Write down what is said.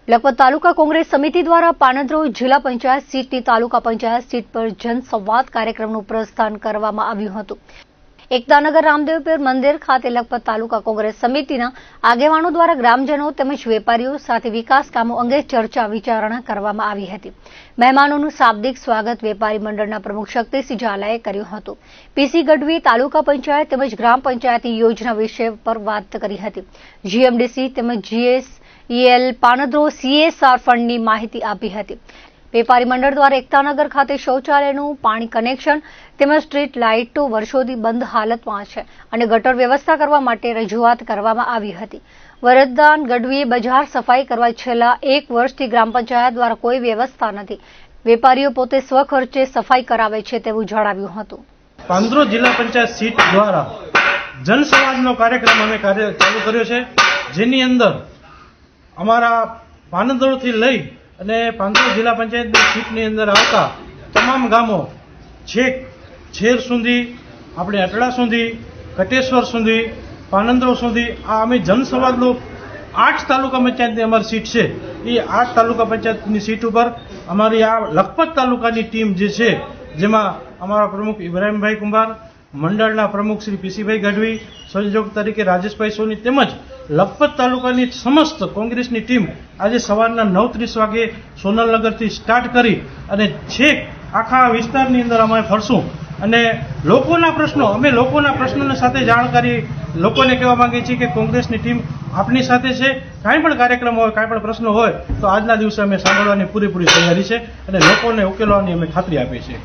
લખપત તાલુકા કોંગ્રેસ સમિતિ દ્વારા પાનદ્રોજ જિલ્લા પંચાયત સીટની તાલુકા પંચાયત સીટ પર જનસંવાદ કાર્યક્રમનું પ્રસ્થાન કરવામાં આવ્યું હતું। એકતાનગર રામદેવપીર મંદિર ખાતે લખપત તાલુકા કોંગ્રેસ સમિતિના આગેવાનો દ્વારા ગ્રામજનો તેમજ વેપારીઓ સાથે વિકાસ કામો અંગે ચર્ચા વિચારણા કરવામાં આવી હતી। મહેમાનોનું શાબ્દિક સ્વાગત વેપારી મંડળના પ્રમુખ શક્તિસિંહ ઝાલાએ કર્યું હતું। પીસી ગઢવી તાલુકા પંચાયત તેમજ ગ્રામ પંચાયતની યોજના વિષય પર વાત કરી હતી। જીએમડીસી તેમજ જીએસઈએલ પાનદ્રોજ CSR ફંડની માહિતી આપી હતી। વેપારી મંડળ દ્વારા એકતાનગર ખાતે શૌચાલયનું પાણી કનેક્શન તેમજ સ્ટ્રીટ લાઇટો વર્ષોથી બંધ હાલતમાં છે અને ગટર વ્યવસ્થા કરવા માટે રજૂઆત કરવામાં આવી હતી। વરદાન ગઢવીએ બજાર સફાઈ કરવા છેલ્લા 1 વર્ષથી ગ્રામ પંચાયત દ્વારા કોઈ વ્યવસ્થા નથી। વેપારીઓ પોતે સ્વખર્ચે સફાઈ કરાવે છે તેવું જણાવ્યું હતું। પાનદ્રોજ જિલ્લા પંચાયત સીટ દ્વારા જનસંવાદનો કાર્યક્રમ અમે ચાલુ કર્યો છે, જેની અંદર અમારા પાનદ્રોજથી લઈ અને પાનદ્રોજ જિલ્લા પંચાયતની સીટની અંદર આવતા તમામ ગામો છેક છેર સુધી, આપણે અટડા સુધી, કટેશ્વર સુધી, પાનદ્રોજ સુધી આ અમે જનસંવાદનો 8 તાલુકા પંચાયતની અમારી સીટ છે। એ 8 તાલુકા પંચાયતની સીટ ઉપર અમારી આ લખપત તાલુકાની ટીમ જે છે, જેમાં અમારા પ્રમુખ ઇબ્રાહીમભાઈ કુંભાર, મંડળના પ્રમુખ શ્રી પીસીભાઈ ગઢવી, સંયોજક તરીકે રાજેશભાઈ સોની તેમજ લખપત તાલુકાની સમસ્ત કોંગ્રેસની ટીમ આજે સવારના 9:30 વાગે સોનલનગરથી સ્ટાર્ટ કરી અને છેક આખા વિસ્તારની અંદર અમે ફરશું અને લોકોના પ્રશ્નોની સાથે જાણકારી લોકોને કહેવા માંગીએ છીએ કે કોંગ્રેસની ટીમ આપની સાથે છે। કાંઈ પણ કાર્યક્રમ હોય, કાંઈ પણ પ્રશ્નો હોય તો આજના દિવસે અમે સાંભળવાની પૂરેપૂરી તૈયારી છે અને લોકોને ઉકેલવાની અમે ખાતરી આપી છે।